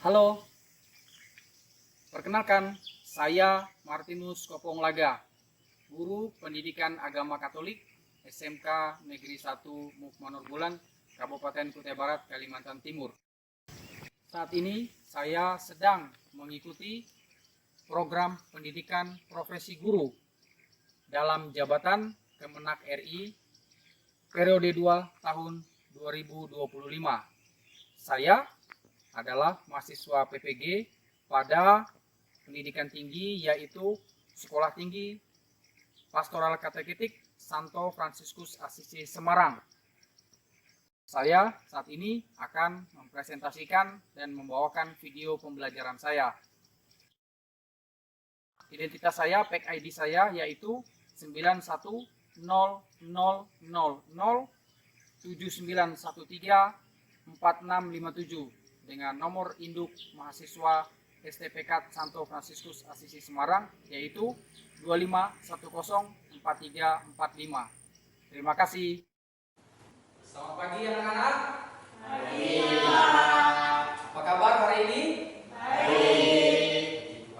Halo, perkenalkan saya Martinus Kopong Laga, Guru Pendidikan Agama Katolik SMK Negeri 1 Mukmanur Bulan, Kabupaten Kutai Barat, Kalimantan Timur. Saat ini saya sedang mengikuti program pendidikan profesi guru dalam jabatan Kemenak RI periode 2 tahun 2025. Saya adalah mahasiswa PPG pada pendidikan tinggi, yaitu Sekolah Tinggi Pastoral Kateketik Santo Fransiskus Asisi Semarang. Saya saat ini akan mempresentasikan dan membawakan video pembelajaran saya. Identitas saya, PEK ID saya yaitu 910079134657 dengan nomor induk mahasiswa STPK Santo Fransiskus Asisi Semarang yaitu 25104345. Terima kasih. Selamat pagi anak-anak. Pagi. Apa kabar hari ini? Baik.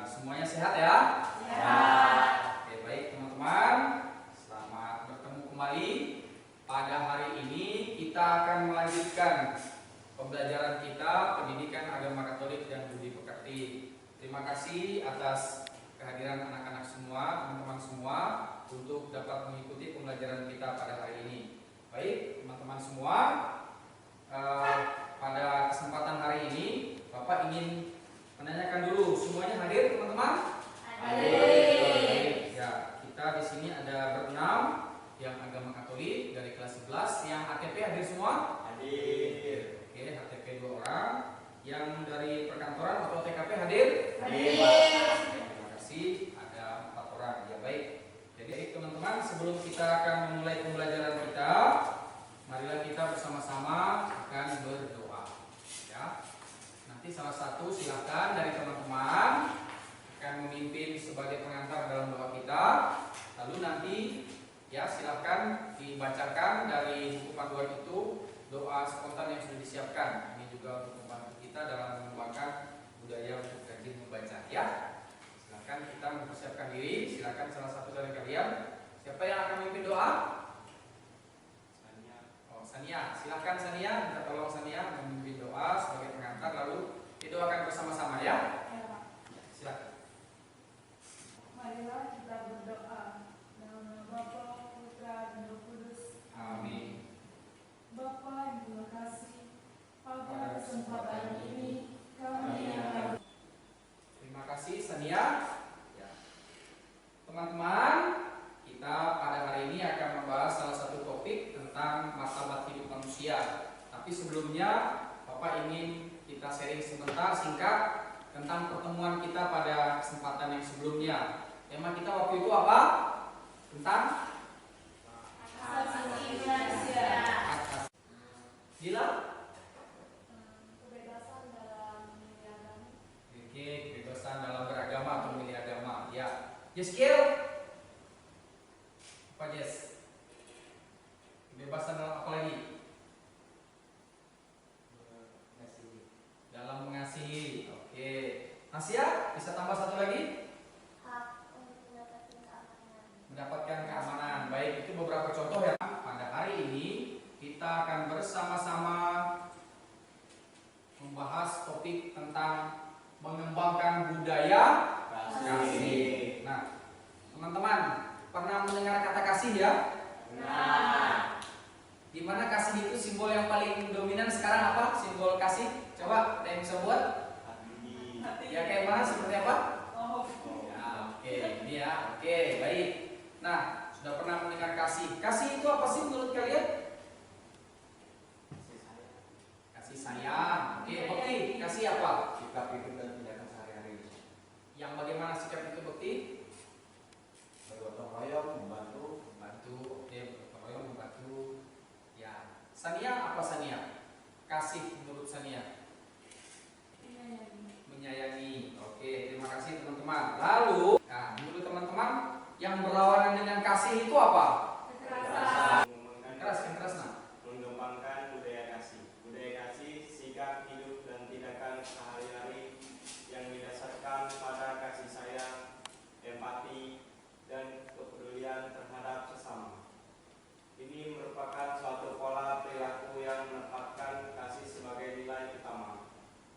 Semuanya sehat ya? Sehat. Oke, baik teman-teman. Selamat bertemu kembali. Pada hari ini kita akan melanjutkan pembelajaran kita pendidikan agama Katolik dan budi pekerti. Terima kasih atas kehadiran anak-anak semua, teman-teman semua untuk dapat mengikuti pembelajaran kita pada hari ini. Baik, teman-teman semua, pada kesempatan hari ini Bapak ingin menanyakan dulu, semuanya hadir teman-teman? Hadir. Ya, kita di sini ada berenam yang agama Katolik dari kelas 11, yang HTP hadir semua? Hadir. Oke, HTP 2 orang. Yang dari perkantoran atau TKP hadir? Hadir. Terima kasih, ada 4 orang. Ya baik. Jadi teman-teman, sebelum kita akan memulai pembelajaran kita, marilah kita bersama-sama akan berdoa. Ya. Nanti salah satu silakan dari teman-teman akan memimpin sebagai pengantar dalam doa kita. Lalu nanti ya silakan dibacakan dari buku panduan itu doa spontan yang sudah disiapkan. Ini juga untuk membantu kita dalam mengembangkan budaya untuk rajin membaca. Ya. Silakan kita mempersiapkan diri. Silakan salah satu dari kalian. Siapa yang akan memimpin doa? Sania, silakan Sania, minta tolong Sania memimpin doa sebagai pengantar, lalu didoakan bersama-sama ya. Silakan. Marilah kita berdoa dalam nama Bapa, Putra, dan Roh Kudus. Amin. Bapa, terima kasih pada kesempatan ini kami akan. Terima kasih Sania. Ya. Teman-teman, kita pada hari ini akan membahas salah satu topik tentang martabat hidup manusia. Tapi sebelumnya Bapak ingin kita sharing sebentar singkat tentang pertemuan kita pada kesempatan yang sebelumnya. Tema kita waktu itu apa? Tentang Asasi manusia. Gila? Kebebasan dalam memilih agama. Oke, kebebasan dalam beragama atau memilih agama. Ya. Yeskiel? Apa Jess? Kebebasan dalam apa lagi? Dalam mengasihi. Oke. Nasya, bisa tambah satu lagi? Hak untuk mendapatkan keamanan. Mendapatkan keamanan. Baik, itu beberapa contoh ya. Pada hari ini kita akan bersama-sama membahas topik tentang mengembangkan budaya kasih. Nah, teman-teman pernah mendengar kata kasih ya? Nah. Dimana kasih itu simbol yang paling dominan sekarang apa? Simbol kasih? Coba ada yang bisa buat? Ya kayak mana? Seperti apa? Oh. Ya, oke, ini ya. Oke, baik. Nah, sudah pernah mendengar kasih. Kasih itu apa sih menurut kalian? Kasih sayang. Oke, bukti. Kasih apa? Sikap hidup dan tindakan sehari-hari. Yang bagaimana sikap itu bukti? Bergotong royong, membantu. Oke, bergotong royong, membantu. Ya. Sania apa Sania? Kasih menurut Sania? Menyayangi. Oke, terima kasih teman-teman. Lalu, nah, menurut teman-teman yang berlawanan dengan kasih itu apa? Kekerasan. Keras nah. Mengembangkan budaya kasih. Budaya kasih, sikap hidup dan tindakan sehari Ini merupakan suatu pola perilaku yang menempatkan kasih sebagai nilai utama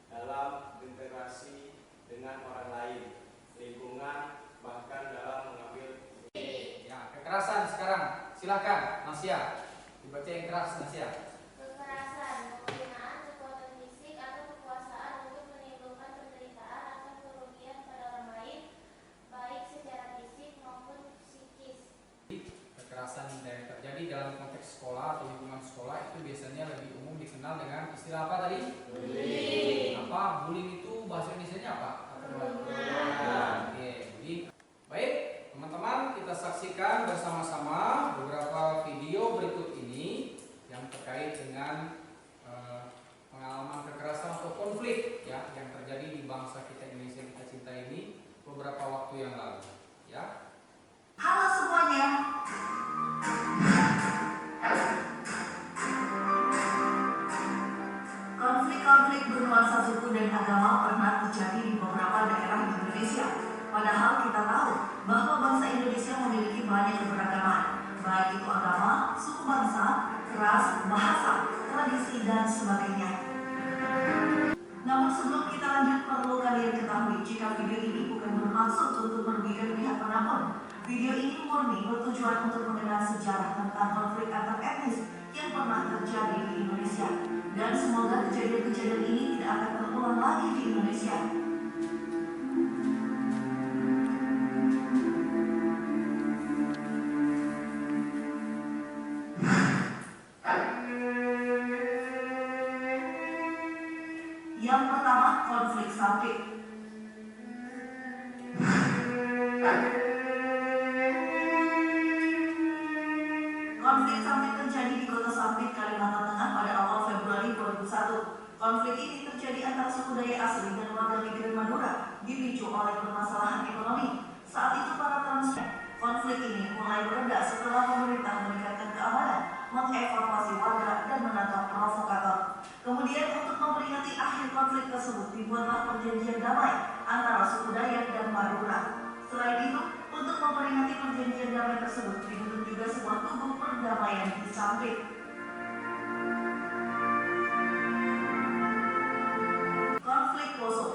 dalam berinteraksi dengan orang lain, lingkungan, bahkan dalam mengambil. Ya, kekerasan sekarang. Silakan, Nasya. Dibaca yang keras, Nasya. Kekerasan, penggunaan kekuatan fisik atau kekuasaan untuk menimbulkan penderitaan atau kerugian pada orang lain, baik secara fisik maupun psikis. Kekerasan yang terjadi dalam konteks sekolah atau lingkungan sekolah itu biasanya lebih umum dikenal dengan istilah apa tadi? Bullying. Apa? Bullying itu bahasa Indonesianya apa? Oke, bullying. Baik, teman-teman, kita saksikan bersama-sama beberapa video berikut ini yang terkait dengan pengalaman kekerasan atau konflik ya yang terjadi di bangsa kita Indonesia kita cinta ini beberapa waktu yang lalu. Ya. Halo semuanya. Konflik-konflik bernuansa suku dan agama pernah terjadi di beberapa daerah di Indonesia. Padahal kita tahu bahwa bangsa Indonesia memiliki banyak keberagaman, baik itu agama, suku bangsa, ras, bahasa, tradisi, dan sebagainya. Namun sebelum kita lanjut, perlu kalian ketahui jika video ini bukan bermaksud untuk merugikan pihak manapun. Video ini murni bertujuan untuk mengenal sejarah tentang konflik antar etnis yang pernah terjadi di Indonesia. Dan semoga kejadian-kejadian ini tidak akan terulang lagi di Indonesia. Yang pertama, konflik Sampit. Konflik Sampit terjadi di Kota Sampit, Kalimantan Tengah pada awal Februari 2001. Konflik ini terjadi antara suku Dayak asli dan warga migran Madura, dipicu oleh permasalahan ekonomi. Saat itu para transfer. Konflik ini mulai mereda setelah pemerintah meningkatkan keamanan, mengevakuasi warga, dan menangkap provokator. Kemudian untuk memperingati akhir konflik tersebut dibuatlah perjanjian damai antara suku Dayak dan Madura. Selain itu, untuk memperingati perjanjian damai tersebut dibentuk juga sebuah tugu perdamaian di Sampit. Konflik Poso.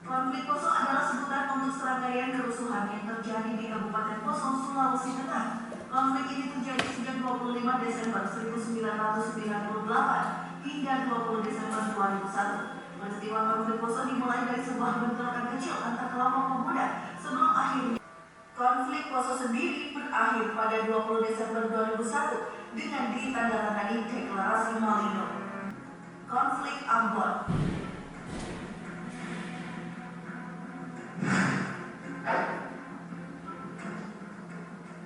Konflik Poso adalah sebutan untuk serangkaian kerusuhan yang terjadi di Kabupaten Poso, Sulawesi Tengah. Konflik ini terjadi sejak 25 Desember 1998 hingga 20 Desember 2001. Peristiwa konflik Poso dimulai dari sebuah bentrokan kecil antar kelompok pemuda sebelum akhirnya. Konflik Poso sendiri berakhir pada 20 Desember 2001 dengan ditandatangani Deklarasi Malino. Konflik Ambon.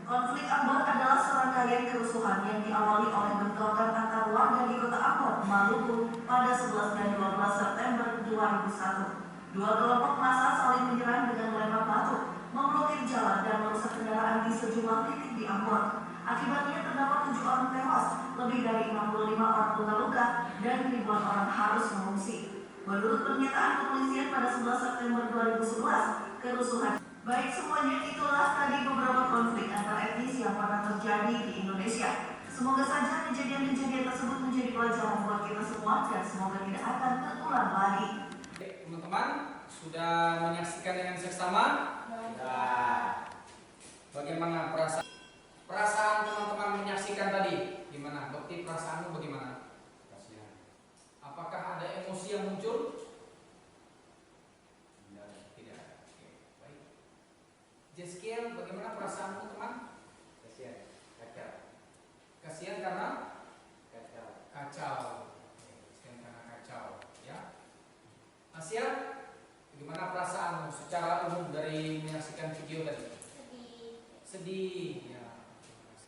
Konflik Ambon adalah serangkaian kerusuhan yang diawali oleh bentrokan antar warga di kota Ambon, Maluku pada 11 dan 12 September 2001. Dua kelompok massa saling menyerang dengan melempar batu, memblokir jalan dan merusak kendaraan di sejumlah titik di Ambon. Akibatnya terdapat 7 orang tewas, lebih dari 65 orang luka-luka, dan ribuan orang harus mengungsi. Menurut pernyataan kepolisian pada 11 September 2011, kerusuhan. Baik semuanya, itulah tadi beberapa konflik antar etnis yang pernah terjadi di Indonesia. Semoga saja kejadian-kejadian tersebut menjadi pelajaran buat kita semua dan semoga tidak akan terulang lagi. Teman-teman, sudah menyaksikan dengan seksama? Sudah. Bagaimana perasaan teman-teman menyaksikan tadi? Gimana? Bukti perasaanmu bagaimana? Kasihan. Apakah ada emosi yang muncul? Tidak. Oke, baik. Jeskiel, bagaimana perasaanmu teman? Kasihan. Kacau. Kasihan karena Kacau. kacau. Oke, kasihan karena kacau. Ya. Asia, bagaimana perasaanmu secara umum dari menyaksikan video tadi? Sedih. Sedih. Ya.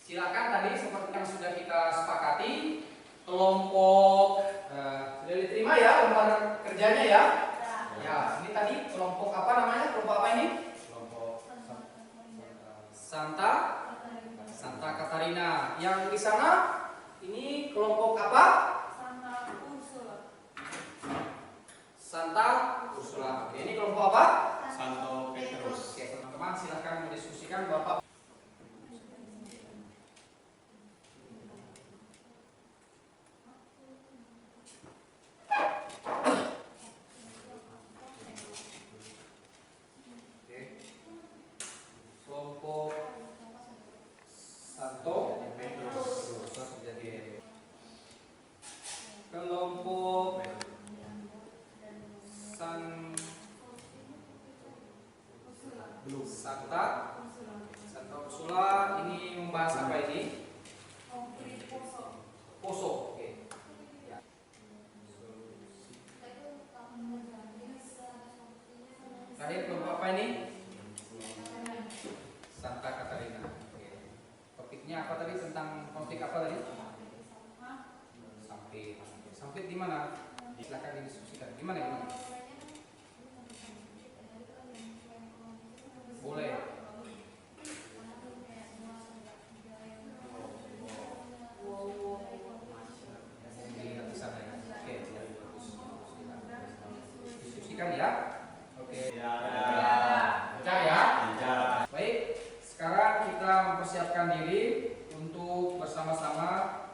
Silakan tadi seperti yang sudah kita sepakati, kelompok sudah diterima ya lembar kerjanya ya. Ya, ini tadi kelompok apa namanya? Kelompok apa ini? Kelompok Santa Katarina. Yang di sana ini kelompok apa? Santa Ursula. Santa Ursula. Oke. kelompok apa? Santo Petrus. Oke, teman-teman silahkan mendiskusikan Bapak. Oke. Kelompok Santo Petrus. Jadi kelompok Santa Ursula ini membahas apa ini? Poso. Oke. Ya. Kalian kelompok apa ini? Santa Catarina. Oke. Topiknya apa tadi, tentang konflik apa tadi? Sampit. Sampit di mana? Silakan didiskusikan. Di mana ini? Boleh. Dilihat di sana ya. Oke, bagus. Diskusikan ya. Oke. Lancar ya. Baik. Sekarang kita mempersiapkan diri untuk bersama-sama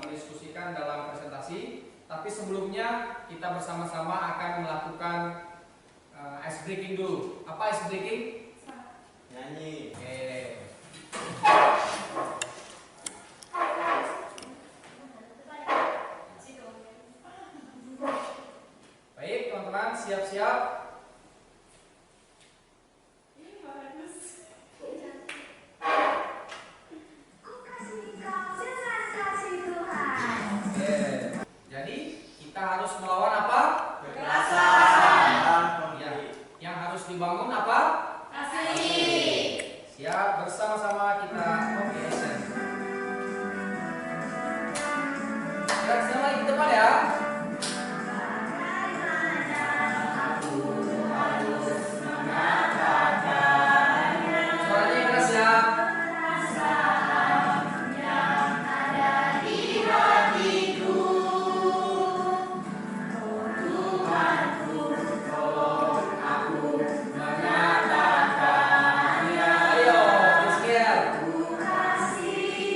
mendiskusikan dalam presentasi. Tapi sebelumnya kita bersama-sama akan melakukan ice breaking dulu. Apa ice breaking? Nyanyi. Oke. Baik, teman-teman, siap-siap. Oke. Jadi kita harus melawan apa? Kekerasan dan Ya. konflik. Yang harus dibangun apa? Siap, bersama-sama kita. Oke, action. Gerak lagi ke depan ya. Suaranya yang keras ya. Ayo, Rizkiel.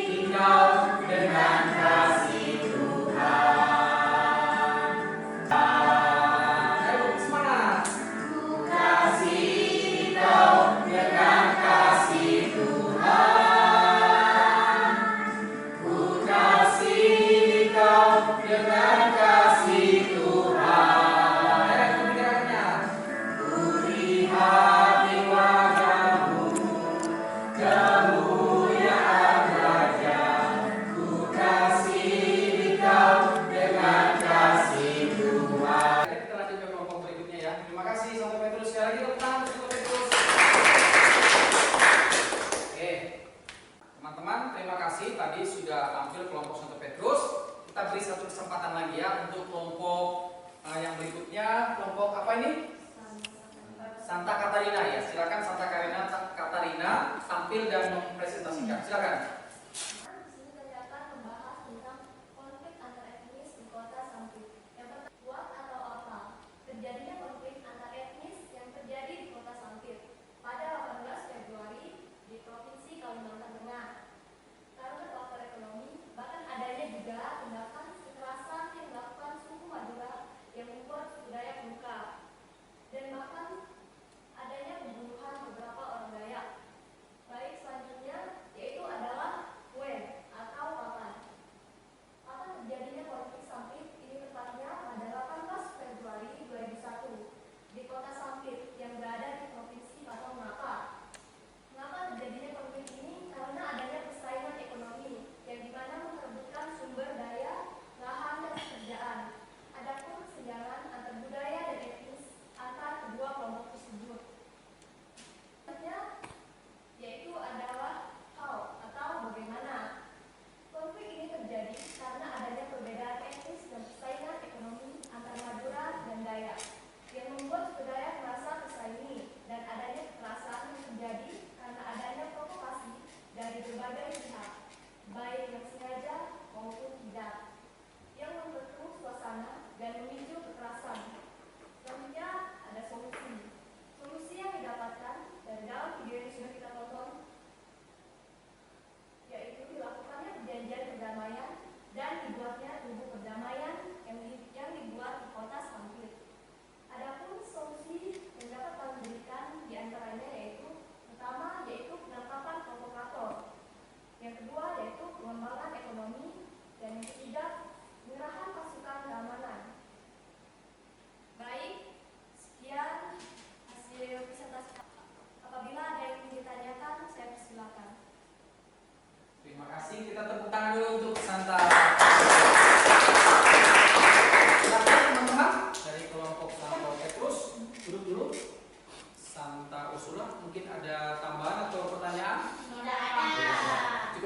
Tinggal dengan kasih Tuhan. Ayo, semangat. Ku kasih kau dengan kasih Tuhan. Ku kasih kau dengan kasih Tuhan. Ayo, kepikirannya. Ku lihat di wajahmu kemuliaan Raja. Ku kasih kau dengan kasih Tuhan. Kita lanjut ke kelompok berikutnya ya. Terima kasih Santo Petrus. Sekali lagi tepuk tangan untuk Santo Petrus. Oke, teman-teman, terima kasih. Tadi sudah tampil kelompok Santo Petrus. Kita beri satu kesempatan lagi ya untuk kelompok yang berikutnya. Kelompok apa ini? Santa Catarina ya. Silakan Santa Catarina tampil dan mempresentasikan. Silakan. Di sini kita akan membahas tentang konflik antar etnis di kota Sampit. Yang pertama, buat atau apa? Terjadinya konflik antar etnis yang terjadi di kota Sampit pada 18 Februari di Provinsi Kalimantan Tengah. Karena faktor ekonomi, bahkan adanya juga tindakan kekerasan yang dilakukan suku Madura yang membuat suku Dayak luka. Dan bahkan adanya pembunuhan beberapa orang Dayak. Baik, selanjutnya yaitu adalah Wen atau Papan. Kapan terjadinya konflik Sampit? Ini tepatnya pada 18 Februari 2001 di kota Sampit yang berada di Provinsi Papua. Mengapa terjadinya konflik ini? Karena adanya persaingan ekonomi yang dimana memperebutkan sumber daya, lahan, dan pekerjaan. Adapun kesenjangan antar budaya dan etnis antar kedua kelompok tersebut. Selanjutnya yaitu adalah how atau bagaimana. Konflik ini terjadi karena adanya perbedaan etnis dan persaingan ekonomi antara Madura dan Dayak yang membuat suku Dayak merasa tersaingi dan adanya kekerasan yang terjadi karena adanya provokasi dari berbagai pihak, baik yang sengaja maupun tidak, yang memperkeruh suasana dan memicu kekerasan. Selanjutnya ada solusi.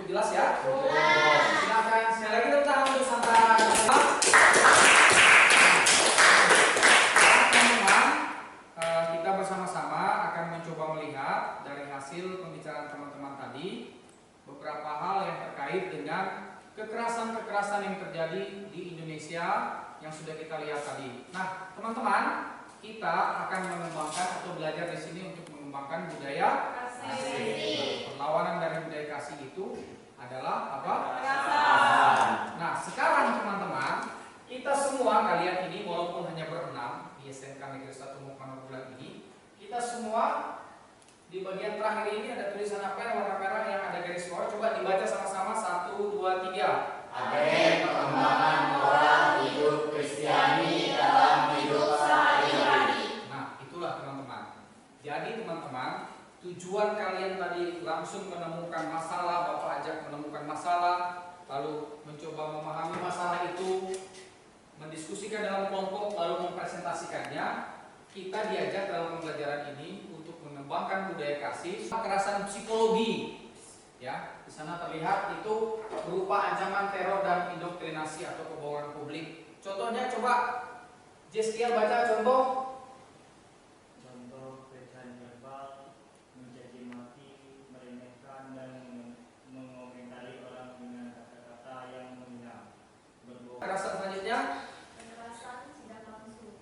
Cukup jelas ya? Silakan sekali lagi tepuk tangan untuk santai. Teman-teman, kita bersama-sama akan mencoba melihat dari hasil pembicaraan teman-teman tadi beberapa hal yang terkait dengan kekerasan-kekerasan yang terjadi di Indonesia yang sudah kita lihat tadi. Nah, teman-teman, kita akan mengembangkan atau belajar di sini untuk mengembangkan budaya kasih. Perlawanan dari budaya kasih itu adalah apa? Kekerasan. Nah, sekarang teman-teman, kita semua kalian ini walaupun hanya berenam di SMK Negeri 1 Mukmana Bulan ini, kita semua di bagian terakhir ini ada tulisan apa yang warna merah yang ada garis bawah. Coba dibaca sama-sama 1, 2, 3. Agen pengembangan moral hidup Kristiani dalam hidup sehari-hari. Nah, itulah teman-teman. Jadi teman-teman, tujuan kalian tadi langsung menemukan masalah, Bapak ajak menemukan masalah, lalu mencoba memahami masalah itu, mendiskusikan dalam kelompok, lalu mempresentasikannya. Kita diajak dalam pembelajaran ini untuk mengembangkan budaya kasih, kekerasan psikologi. Ya, di sana terlihat itu berupa ancaman teror dan indoktrinasi atau kebohongan publik. Contohnya coba Jeskiel baca contoh. Contoh pelecehan verbal, mencaci maki, meremehkan dan mengomentari orang dengan kata-kata yang menghina. Berbohong. Kekerasan selanjutnya Kekerasan tidak langsung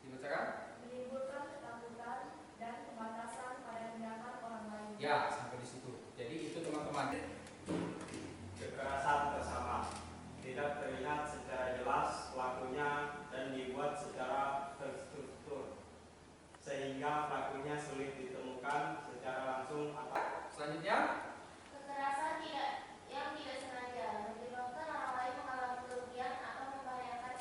dibacakan. menimbulkan ketakutan dan pembatasan pada tindakan orang lain. Ya, sampai di situ. Jadi itu teman-teman. Kekerasan bersama tidak terlihat secara jelas pelakunya dan dibuat secara terstruktur sehingga pelakunya sulit ditemukan secara langsung atau Selanjutnya Kekerasan yang tidak sengaja menyebabkan orang lain mengalami kerugian atau membahayakan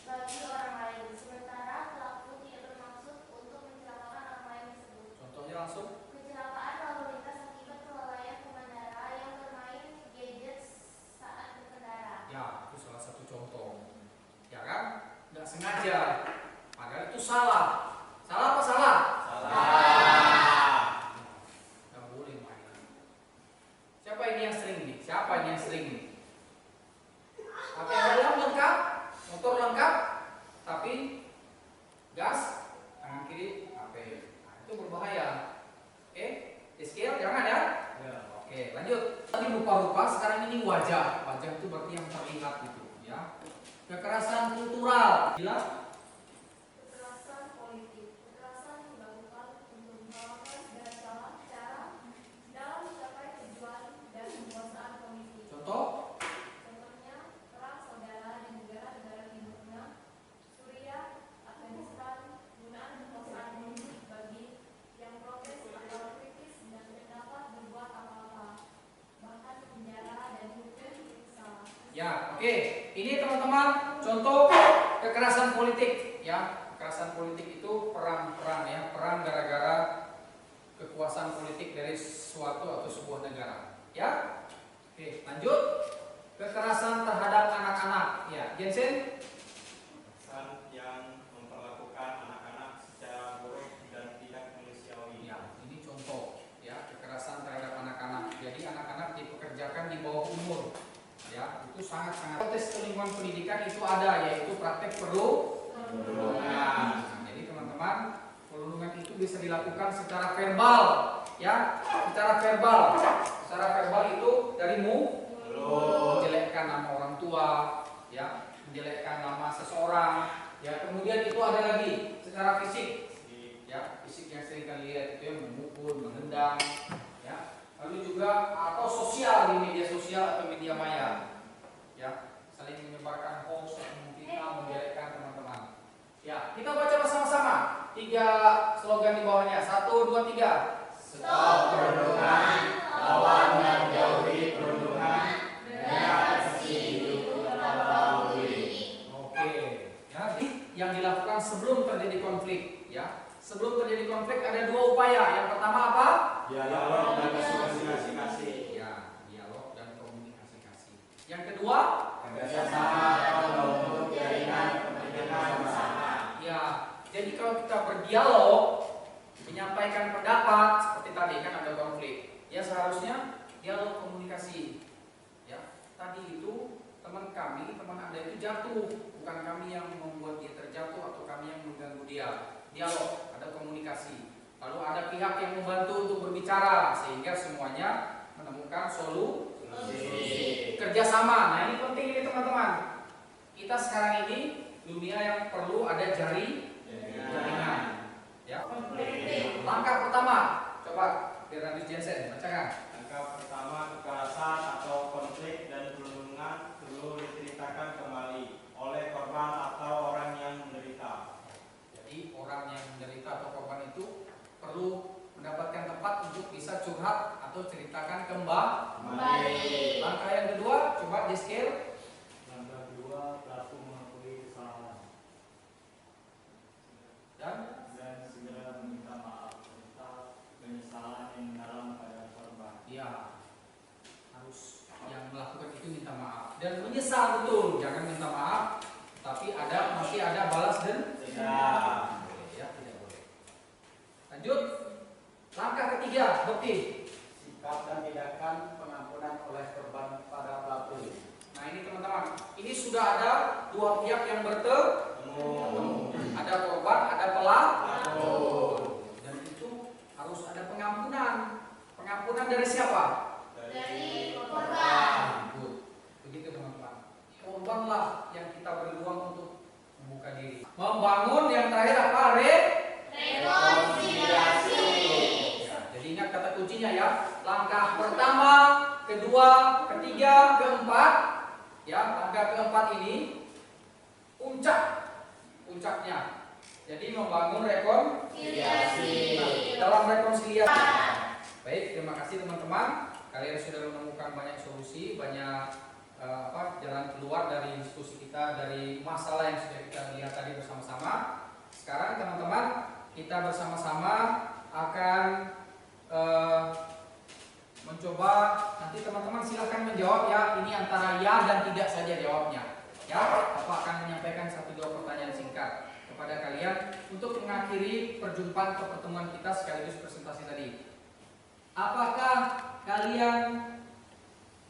bagi orang lain, sementara pelaku tidak bermaksud untuk mencelakakan orang lain tersebut. contohnya langsung. Kecelakaan lalu lintas akibat kelalaian pengendara yang bermain gadget saat berkendara. Ya, itu salah satu contoh. Ya kan? Nggak sengaja. Padahal itu salah. Salah apa salah? Nggak boleh main. Siapa ini yang sering nih? Siapa ini yang sering nih? HP helm lengkap, motor lengkap, tapi gas tangan kiri HP. Nah, itu berbahaya. Oke, skill jangan ya. Oke, lanjut. Tadi rupa-rupa, sekarang ini wajah. Wajah itu berarti yang terlihat gitu, ya. Kekerasan kultural. Gila? Kekerasan politik. Kekerasan dilakukan untuk melawan segala cara dalam mencapai tujuan dan penguasaan politik. Contoh? Contohnya perang saudara di negara-negara Timur Tengah, Suriah, Afghanistan, penggunaan kekuasaan politik bagi yang protes atau kritis dan tidak dapat berbuat apa-apa, bahkan penjara dan hukum siksa. Ya, oke. Ini teman-teman contoh kekerasan politik, ya. Kekerasan politik itu perang ya, perang gara-gara kekuasaan politik dari suatu atau sebuah negara, ya. Oke, lanjut. Kekerasan terhadap anak-anak, ya. Jensen? kekerasan yang memperlakukan anak-anak secara buruk dan tidak manusiawi. Ya, ini contoh, ya, kekerasan terhadap anak-anak. Jadi anak-anak dipekerjakan di bawah umur. Ya, itu sangat-sangat. Tes lingkungan pendidikan itu ada, yaitu praktek perundungan. Nah, jadi teman-teman, perundungan itu bisa dilakukan secara verbal, ya, secara verbal. Secara verbal itu dari menjelekkan nama orang tua, ya, menjelekkan nama seseorang, ya. Kemudian itu ada lagi secara fisik, ya, fisik yang sering kalian lihat itu yang memukul, menendang, ya. Lalu juga atau sosial di media sosial atau media maya, ya, saling menyebarkan hoax atau memfitnah, menjelekkan teman-teman. Ya, kita baca bersama-sama 3 slogan di bawahnya. 1, 2, 3. Stop perundungan, lawan dan jauhi perundungan, dengan kasih hidup tanpa budi. Oke, ya, yang dilakukan sebelum terjadi konflik, ya. Sebelum terjadi konflik ada 2 upaya. Yang pertama apa? Dialog dan komunikasi. Ya, dialog dan komunikasi kasih. Yang kedua, Kerjasama dalam membentuk jaringan kepentingan bersama. ya, jadi kalau kita berdialog, menyampaikan pendapat seperti tadi kan ada konflik, ya seharusnya dialog komunikasi. Ya, tadi itu teman Anda itu jatuh, bukan kami yang membuat dia terjatuh atau kami yang mengganggu dia. Dialog, ada komunikasi. Lalu ada pihak yang membantu untuk berbicara sehingga semuanya menemukan solusi. Kerjasama. Nah, ini penting ini teman-teman. Kita sekarang ini dunia yang perlu ada jaringan. Ya. Langkah pertama, coba Dirandus Jensen bacakan. Langkah pertama, kekerasan atau konflik dan perundungan perlu diceritakan kembali oleh korban atau orang yang menderita. Jadi orang yang menderita atau korban itu perlu mendapatkan tempat untuk bisa curhat atau ceritakan kembali. Langkah yang kedua, coba di scale. Langkah kedua, pelaku mengakui kesalahan Dan segera meminta maaf serta penyesalan yang mendalam pada korban. ya, harus yang melakukan itu minta maaf dan menyesal, betul. Jangan minta maaf tapi masih ada balas dan Tidak. ya, tidak boleh. Lanjut. Langkah ketiga, Dokter. Sikap dan tindakan pengampunan oleh korban pada pelaku. Nah, ini teman-teman, ini sudah ada dua pihak yang bertemu. Ada korban, ada pelaku. Dan itu harus ada pengampunan. Pengampunan dari siapa? Dari korban. Begitu teman-teman. Korbanlah yang kita beri ruang untuk membuka diri. Membangun yang terakhir apa? Rekonsiliasi. Ya, jadi ingat kata kuncinya ya. Langkah pertama, kedua, ketiga, keempat. Ya, langkah keempat ini puncaknya. Jadi membangun rekonsiliasi. Dalam rekonsiliasi. Baik, terima kasih teman-teman. Kalian sudah menemukan banyak solusi, banyak jalan keluar dari diskusi kita, dari masalah yang sudah kita lihat tadi bersama-sama. Sekarang teman-teman, kita bersama-sama akan mencoba, nanti teman-teman silahkan menjawab ya. Ini antara ya dan tidak saja jawabnya. Ya, Bapak akan menyampaikan 1-2 pertanyaan singkat kepada kalian untuk mengakhiri perjumpaan atau pertemuan kita sekaligus presentasi tadi. Apakah kalian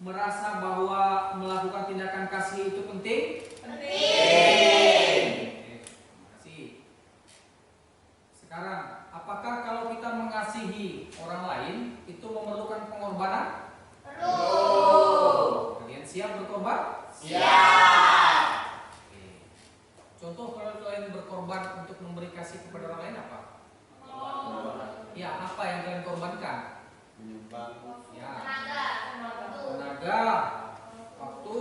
merasa bahwa melakukan tindakan kasih itu penting? Penting. Terima kasih. Sekarang, apakah kalau kita mengasihi orang lain itu memerlukan pengorbanan? Perlu. Kalian siap berkorban? Siap. Oke. Contoh kalau kalian berkorban untuk memberi kasih kepada orang lain apa? Ya, apa yang kalian korbankan? Menyumbang. Ya, Tenaga. waktu,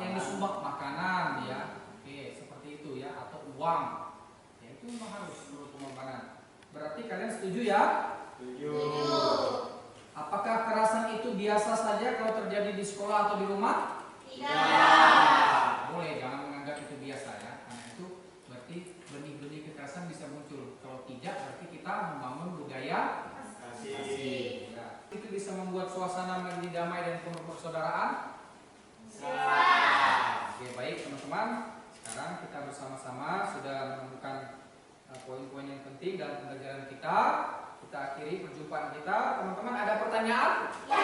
yang disumbang makanan ya. Oke, seperti itu ya, atau uang. Ya, itu memang harus perlu pengorbanan. Berarti kalian setuju ya? Setuju. Apakah kekerasan itu biasa saja kalau terjadi di sekolah atau di rumah? Tidak. Boleh, jangan menganggap itu biasa ya. Karena itu berarti benih-benih kekerasan bisa muncul. Kalau tidak, berarti kita membangun budaya Kasih. ya. Itu bisa membuat suasana menjadi damai dan penuh persaudaraan. Oke, baik teman-teman. Sekarang kita bersama-sama sudah menemukan poin-poin yang penting dalam pembelajaran kita. Kita akhiri perjumpaan kita. Teman-teman ada pertanyaan? Ya.